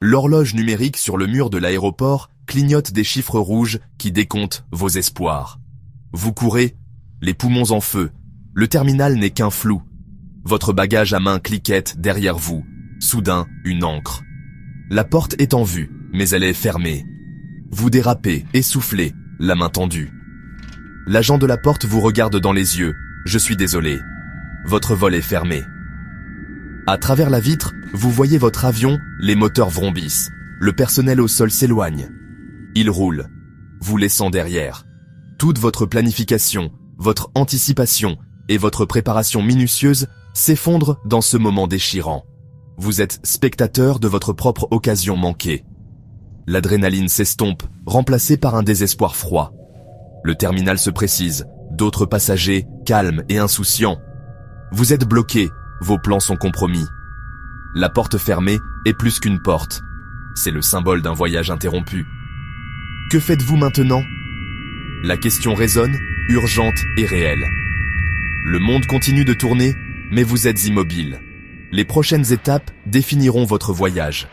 L'horloge numérique sur le mur de l'aéroport clignote des chiffres rouges qui décomptent vos espoirs. Vous courez, les poumons en feu. Le terminal n'est qu'un flou. Votre bagage à main cliquette derrière vous. Soudain, une ancre. La porte est en vue, mais elle est fermée. Vous dérapez, essoufflé, la main tendue. L'agent de la porte vous regarde dans les yeux. Je suis désolé. Votre vol est fermé. À travers la vitre, vous voyez votre avion, les moteurs vrombissent. Le personnel au sol s'éloigne. Il roule, vous laissant derrière. Toute votre planification, votre anticipation et votre préparation minutieuse s'effondrent dans ce moment déchirant. Vous êtes spectateur de votre propre occasion manquée. L'adrénaline s'estompe, remplacée par un désespoir froid. Le terminal se précise, d'autres passagers, calmes et insouciants. Vous êtes bloqué, vos plans sont compromis. La porte fermée est plus qu'une porte. C'est le symbole d'un voyage interrompu. Que faites-vous maintenant? La question résonne, urgente et réelle. Le monde continue de tourner, mais vous êtes immobile. Les prochaines étapes définiront votre voyage.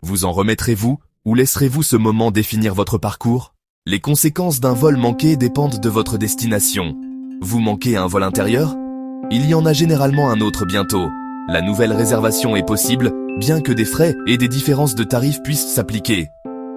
Vous en remettrez-vous ou laisserez-vous ce moment définir votre parcours? Les conséquences d'un vol manqué dépendent de votre destination. Vous manquez un vol intérieur? Il y en a généralement un autre bientôt. La nouvelle réservation est possible, bien que des frais et des différences de tarifs puissent s'appliquer.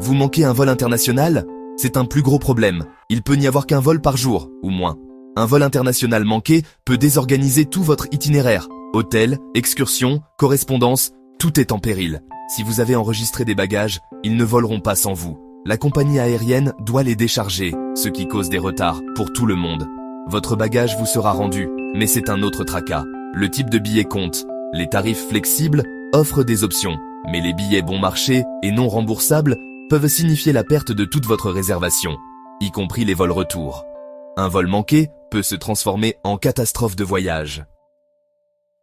Vous manquez un vol international? C'est un plus gros problème. Il peut n'y avoir qu'un vol par jour, ou moins. Un vol international manqué peut désorganiser tout votre itinéraire. Hôtel, excursion, correspondance, tout est en péril. Si vous avez enregistré des bagages, ils ne voleront pas sans vous. La compagnie aérienne doit les décharger, ce qui cause des retards pour tout le monde. Votre bagage vous sera rendu, mais c'est un autre tracas. Le type de billet compte. Les tarifs flexibles offrent des options, mais les billets bon marché et non remboursables peuvent signifier la perte de toute votre réservation, y compris les vols retour. Un vol manqué peut se transformer en catastrophe de voyage.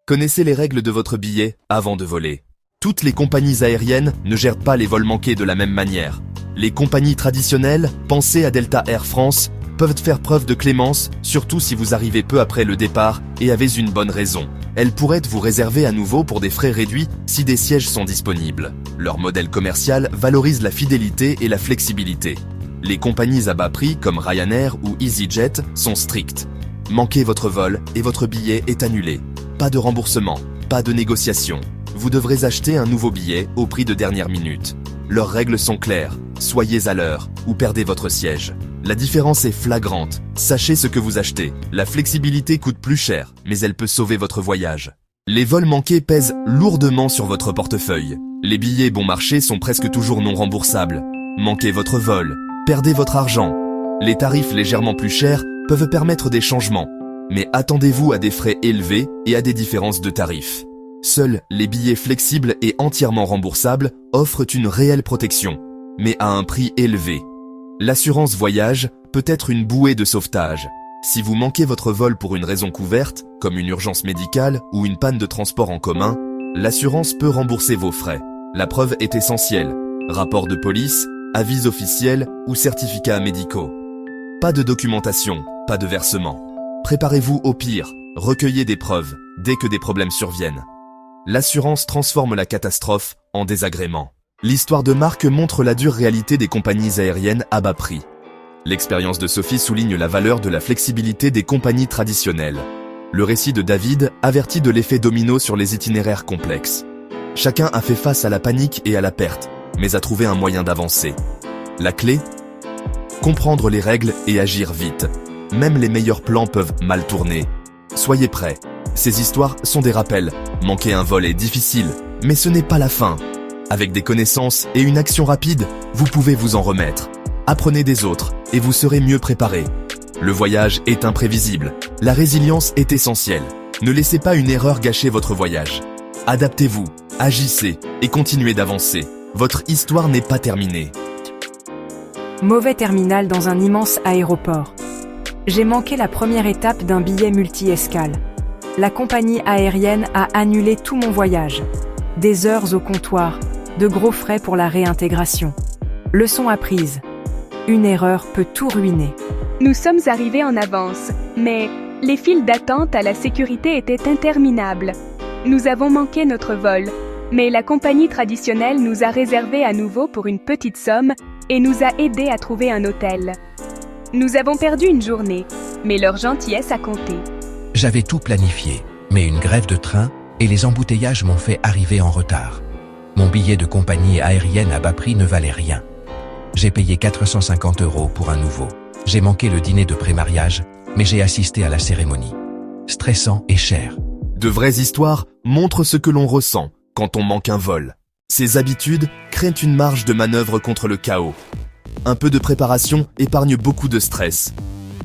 Connaissez les règles de votre billet avant de voler. Toutes les compagnies aériennes ne gèrent pas les vols manqués de la même manière. Les compagnies traditionnelles, pensez à Delta Air France, peuvent faire preuve de clémence, surtout si vous arrivez peu après le départ et avez une bonne raison. Elles pourraient vous réserver à nouveau pour des frais réduits si des sièges sont disponibles. Leur modèle commercial valorise la fidélité et la flexibilité. Les compagnies à bas prix comme Ryanair ou EasyJet sont strictes. Manquez votre vol et votre billet est annulé. Pas de remboursement, pas de négociation. Vous devrez acheter un nouveau billet au prix de dernière minute. Leurs règles sont claires, soyez à l'heure ou perdez votre siège. La différence est flagrante, sachez ce que vous achetez. La flexibilité coûte plus cher, mais elle peut sauver votre voyage. Les vols manqués pèsent lourdement sur votre portefeuille. Les billets bon marché sont presque toujours non remboursables. Manquez votre vol, perdez votre argent. Les tarifs légèrement plus chers peuvent permettre des changements, mais attendez-vous à des frais élevés et à des différences de tarifs. Seuls les billets flexibles et entièrement remboursables offrent une réelle protection, mais à un prix élevé. L'assurance voyage peut être une bouée de sauvetage. Si vous manquez votre vol pour une raison couverte, comme une urgence médicale ou une panne de transport en commun, l'assurance peut rembourser vos frais. La preuve est essentielle. Rapport de police, avis officiels ou certificats médicaux. Pas de documentation, pas de versement. Préparez-vous au pire, recueillez des preuves dès que des problèmes surviennent. L'assurance transforme la catastrophe en désagrément. L'histoire de Marc montre la dure réalité des compagnies aériennes à bas prix. L'expérience de Sophie souligne la valeur de la flexibilité des compagnies traditionnelles. Le récit de David avertit de l'effet domino sur les itinéraires complexes. Chacun a fait face à la panique et à la perte, mais a trouvé un moyen d'avancer. La clé? Comprendre les règles et agir vite. Même les meilleurs plans peuvent mal tourner. Soyez prêts. Ces histoires sont des rappels. Manquer un vol est difficile, mais ce n'est pas la fin. Avec des connaissances et une action rapide, vous pouvez vous en remettre. Apprenez des autres et vous serez mieux préparé. Le voyage est imprévisible. La résilience est essentielle. Ne laissez pas une erreur gâcher votre voyage. Adaptez-vous, agissez et continuez d'avancer. Votre histoire n'est pas terminée. Mauvais terminal dans un immense aéroport. J'ai manqué la première étape d'un billet multi-escale. La compagnie aérienne a annulé tout mon voyage. Des heures au comptoir, de gros frais pour la réintégration. Leçon apprise. Une erreur peut tout ruiner. Nous sommes arrivés en avance, mais les files d'attente à la sécurité étaient interminables. Nous avons manqué notre vol. Mais la compagnie traditionnelle nous a réservé à nouveau pour une petite somme et nous a aidés à trouver un hôtel. Nous avons perdu une journée, mais leur gentillesse a compté. J'avais tout planifié, mais une grève de train et les embouteillages m'ont fait arriver en retard. Mon billet de compagnie aérienne à bas prix ne valait rien. J'ai payé 450 € pour un nouveau. J'ai manqué le dîner de pré-mariage, mais j'ai assisté à la cérémonie. Stressant et cher. De vraies histoires montrent ce que l'on ressent quand on manque un vol. Ces habitudes créent une marge de manœuvre contre le chaos. Un peu de préparation épargne beaucoup de stress.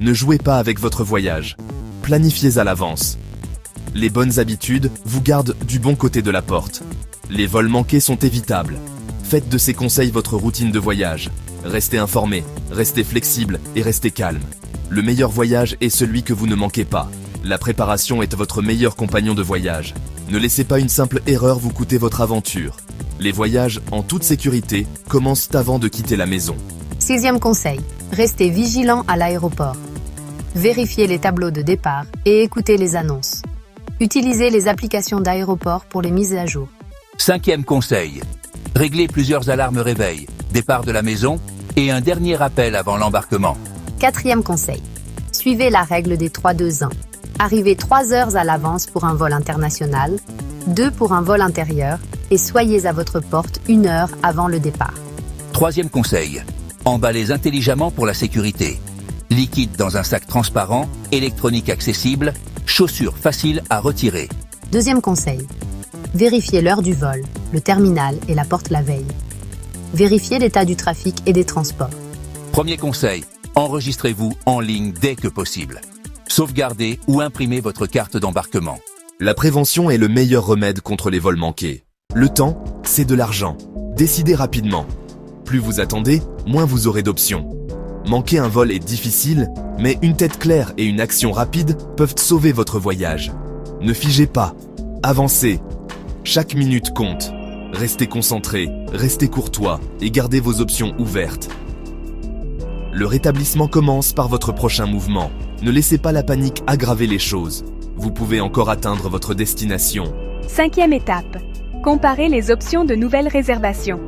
Ne jouez pas avec votre voyage. Planifiez à l'avance. Les bonnes habitudes vous gardent du bon côté de la porte. Les vols manqués sont évitables. Faites de ces conseils votre routine de voyage. Restez informé, restez flexible et restez calme. Le meilleur voyage est celui que vous ne manquez pas. La préparation est votre meilleur compagnon de voyage. Ne laissez pas une simple erreur vous coûter votre aventure. Les voyages en toute sécurité commencent avant de quitter la maison. 6e conseil, restez vigilant à l'aéroport. Vérifiez les tableaux de départ et écoutez les annonces. Utilisez les applications d'aéroport pour les mises à jour. 5e conseil, réglez plusieurs alarmes réveil, départ de la maison et un dernier appel avant l'embarquement. 4e conseil, suivez la règle des 3-2-1. Arrivez 3 heures à l'avance pour un vol international, 2 pour un vol intérieur et soyez à votre porte 1 heure avant le départ. 3e conseil, emballez intelligemment pour la sécurité. Liquide dans un sac transparent, électronique accessible, chaussures faciles à retirer. 2e conseil, vérifiez l'heure du vol, le terminal et la porte la veille. Vérifiez l'état du trafic et des transports. 1er conseil, enregistrez-vous en ligne dès que possible. Sauvegardez ou imprimez votre carte d'embarquement. La prévention est le meilleur remède contre les vols manqués. Le temps, c'est de l'argent. Décidez rapidement. Plus vous attendez, moins vous aurez d'options. Manquer un vol est difficile, mais une tête claire et une action rapide peuvent sauver votre voyage. Ne figez pas. Avancez. Chaque minute compte. Restez concentré, restez courtois et gardez vos options ouvertes. Le rétablissement commence par votre prochain mouvement. Ne laissez pas la panique aggraver les choses. Vous pouvez encore atteindre votre destination. 5e étape, comparez les options de nouvelles réservations.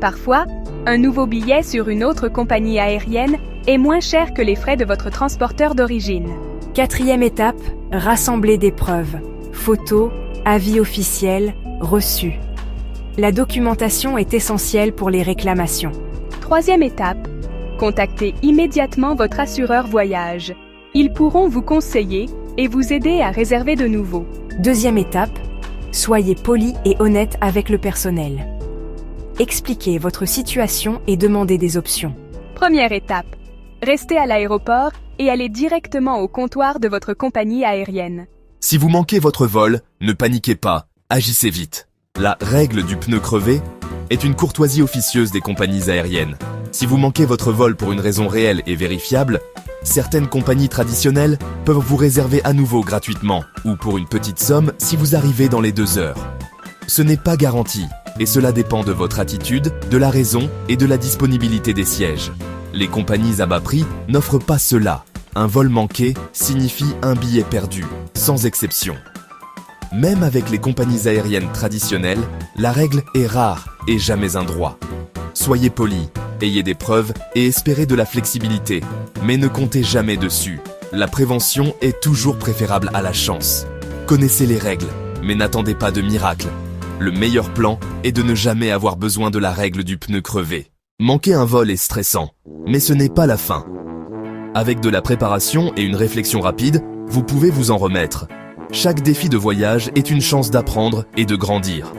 Parfois, un nouveau billet sur une autre compagnie aérienne est moins cher que les frais de votre transporteur d'origine. 4e étape, rassembler des preuves. Photos, avis officiels, reçus. La documentation est essentielle pour les réclamations. 3e étape, contactez immédiatement votre assureur voyage. Ils pourront vous conseiller et vous aider à réserver de nouveau. 2e étape, soyez poli et honnête avec le personnel. Expliquez votre situation et demandez des options. 1re étape, restez à l'aéroport et allez directement au comptoir de votre compagnie aérienne. Si vous manquez votre vol, ne paniquez pas, agissez vite. La règle du pneu crevé est une courtoisie officieuse des compagnies aériennes. Si vous manquez votre vol pour une raison réelle et vérifiable, certaines compagnies traditionnelles peuvent vous réserver à nouveau gratuitement ou pour une petite somme si vous arrivez dans les 2 heures. Ce n'est pas garanti et cela dépend de votre attitude, de la raison et de la disponibilité des sièges. Les compagnies à bas prix n'offrent pas cela. Un vol manqué signifie un billet perdu, sans exception. Même avec les compagnies aériennes traditionnelles, la règle est rare et jamais un droit. Soyez poli, ayez des preuves et espérez de la flexibilité, mais ne comptez jamais dessus. La prévention est toujours préférable à la chance. Connaissez les règles, mais n'attendez pas de miracle. Le meilleur plan est de ne jamais avoir besoin de la règle du pneu crevé. Manquer un vol est stressant, mais ce n'est pas la fin. Avec de la préparation et une réflexion rapide, vous pouvez vous en remettre. Chaque défi de voyage est une chance d'apprendre et de grandir.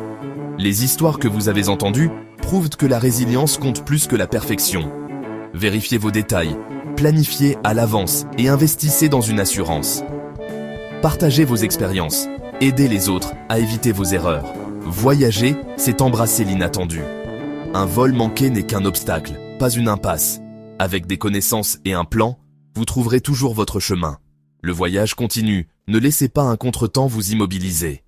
Les histoires que vous avez entendues prouvent que la résilience compte plus que la perfection. Vérifiez vos détails, planifiez à l'avance et investissez dans une assurance. Partagez vos expériences, aidez les autres à éviter vos erreurs. Voyager, c'est embrasser l'inattendu. Un vol manqué n'est qu'un obstacle, pas une impasse. Avec des connaissances et un plan, vous trouverez toujours votre chemin. Le voyage continue, ne laissez pas un contretemps vous immobiliser.